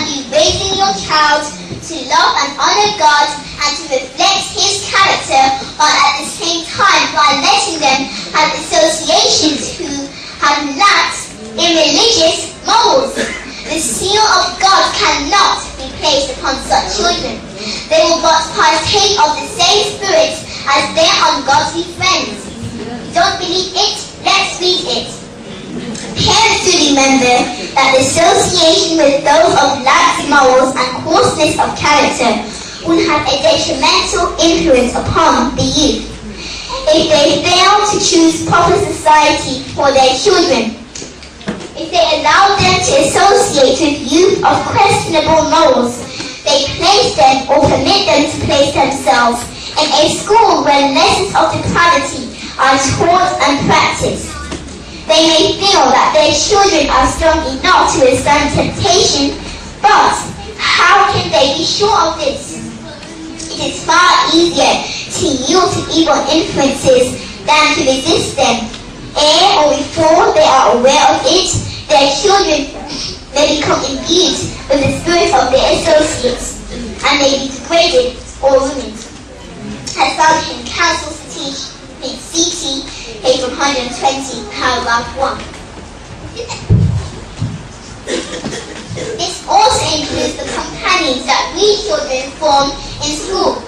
can be raising your child to love and honor God and to reflect His character, but at the same time by letting them have associations who have lacked in religious morals. The seal of God cannot be placed upon such children. They will but partake of the same spirit as their ungodly friends. You don't believe it? Let's read it. Parents do remember that the association with those of lax morals and coarseness of character will have a detrimental influence upon the youth if they fail to choose proper society for their children. If they allow them to associate with youth of questionable morals, they place them or permit them to place themselves in a school where lessons of depravity are taught and practiced. They may feel that their children are strong enough to withstand temptation, but how can they be sure of this? It is far easier to yield to evil influences than to resist them. Ere or before they are aware of it, their children may become imbued with the spirit of their associates and may be degraded or ruined. As found in Council City, CT, page 120, paragraph 1. This also includes the companions that we children form in school.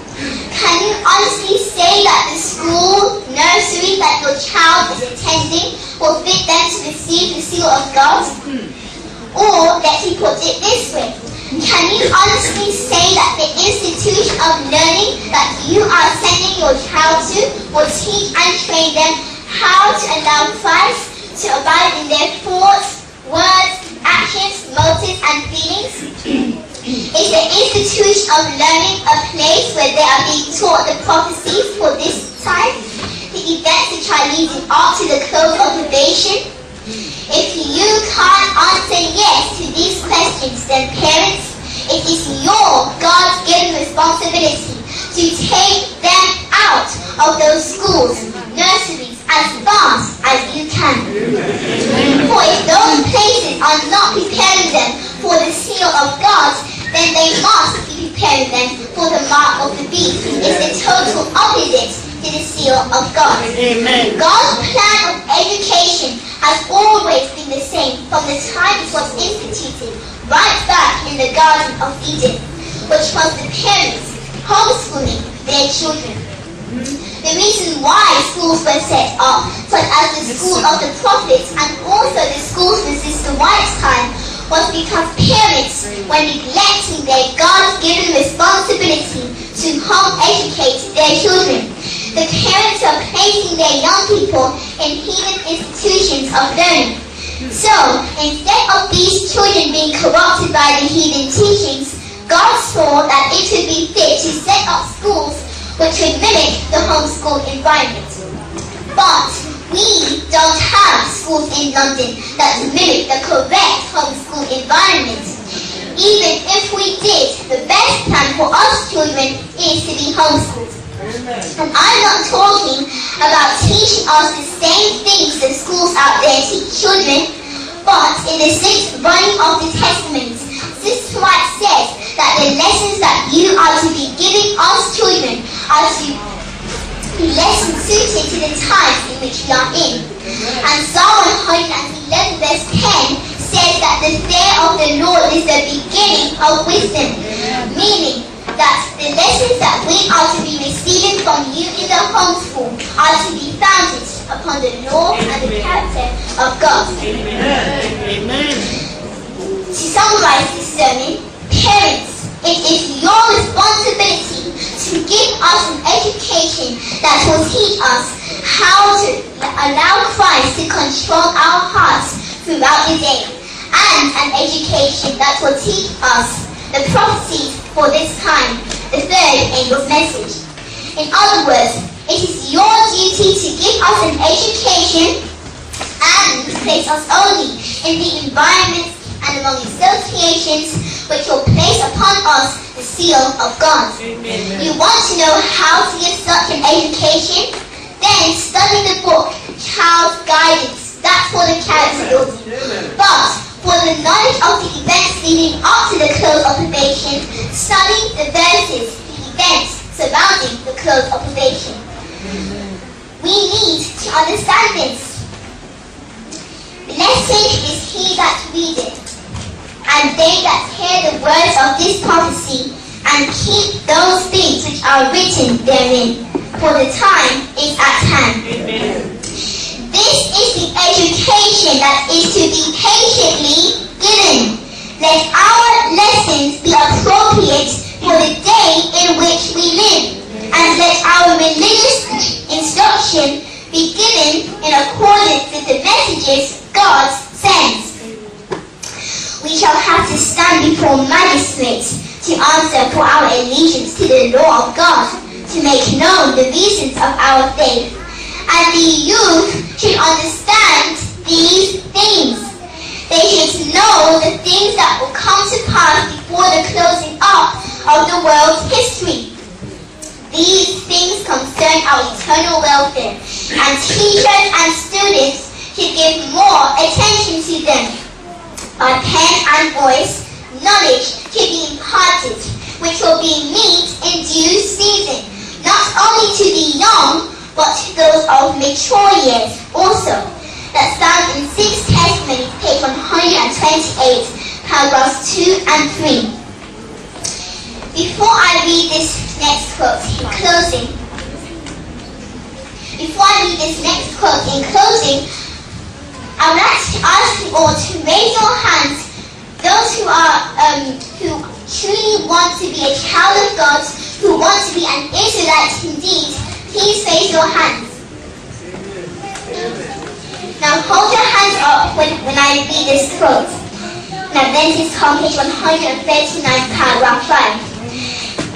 Can you honestly say that the school, nursery that your child is attending will fit them to receive the seal of God? Or, let me put it this way, can you honestly say that the institution of learning that you are sending your child to will teach and train them how to allow Christ to abide in their thoughts, words, actions, motives, and feelings? Is the institution of learning a place where they are being taught the prophecies for this time? The events which are leading up to the close of probation? If you can't answer yes to these questions, then parents, it is your God-given responsibility to take them out of those schools, nurseries, as fast as you can. For if those places are not preparing them for the seal of God, then they must be preparing them for the mark of the beast. It's the total opposite to the seal of God. Amen. God's plan of education has always been the same from the time it was instituted, right back in the Garden of Eden, which was the parents homeschooling their children. The reason why schools were set up, such as the school of the prophets and also the schools in Sister White's time, was because parents were neglecting their God-given responsibility to home educate their children. The parents are placing their young people in heathen institutions of learning. So, instead of these children being corrupted by the heathen teachings, God saw that it would be fit to set up schools which would mimic the homeschool environment. But we don't have schools in London that mimic the correct homeschool environment. Even if we did, the best plan for us children is to be homeschooled. And I'm not talking about teaching us the same things that schools out there teach children, but in the 6th volume of the Testament, Sister White says that the lessons that you are to be giving us children are to be lessons suited to the times in which we are in. And Psalm 111 verse 10 says that the fear of the Lord is the beginning of wisdom, meaning that the lessons that we are to be receiving from you in the homeschool are to be founded upon the law and the character of God. Amen. To summarize this sermon, parents, it is your responsibility to give us an education that will teach us how to allow Christ to control our hearts throughout the day, and an education that will teach us the prophecies for this time, the third angel's message. In other words, it is your duty to give us an education and place us only in the environments and among associations which will place upon us the seal of God. Amen. You want to know how to give such an education? Then study the book, Child's Guidance. That's for the character building. But for the knowledge of the events leading up after the close of probation, study the verses, the events surrounding the close of probation. We need to understand this. Blessed is he that readeth, and they that hear the words of this prophecy, and keep those things which are written therein, for the time is at hand. Amen. This is the education that is to be patiently given. Let our lessons be appropriate for the day in which we live, and let our religious instruction be given in accordance with the messages God sends. We shall have to stand before magistrates to answer for our allegiance to the law of God, to make known the reasons of our faith. And the youth should understand these things. They should know the things that will come to pass before the closing up of the world's history. These things concern our eternal welfare, and teachers and students should give more attention to them. By pen and voice, knowledge should be imparted, which will be meet in due season, not only to the young, but to those of mature years also. That stands in 6 Testimonies, page 128, paragraphs 2 and 3. Before I read this next quote in closing, I would like to ask you all to raise your hands. Those who truly want to be a child of God, who want to be an Israelite indeed, please raise your hands. Now hold your hands up when I read this quote. Now Adventist home, page 139, paragraph 5.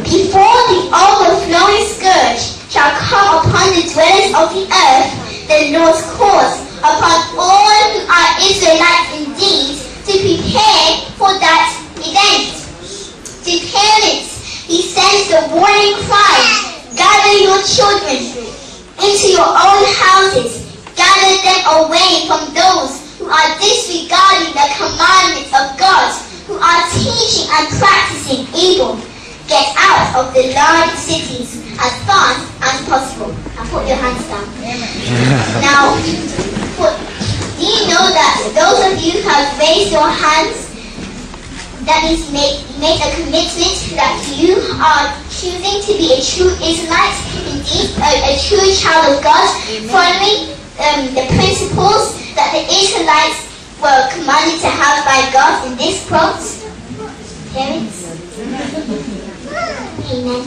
Before the overflowing scourge shall come upon the dwellers of the earth, the Lord's cause upon all who are Israelites indeed to prepare for that event. To parents, he sends the warning cry, gather your children into your own houses, gather them away from those who are disregarding the commandments of God, who are teaching and practicing evil. Get out of the large cities as fast as possible. Now put your hands down. Now, do you know that those of you who have raised your hands, that means you make a commitment that you are choosing to be a true Israelite, indeed a true child of God, following the principles that the Israelites were commanded to have by God in this quote. Parents? Amen.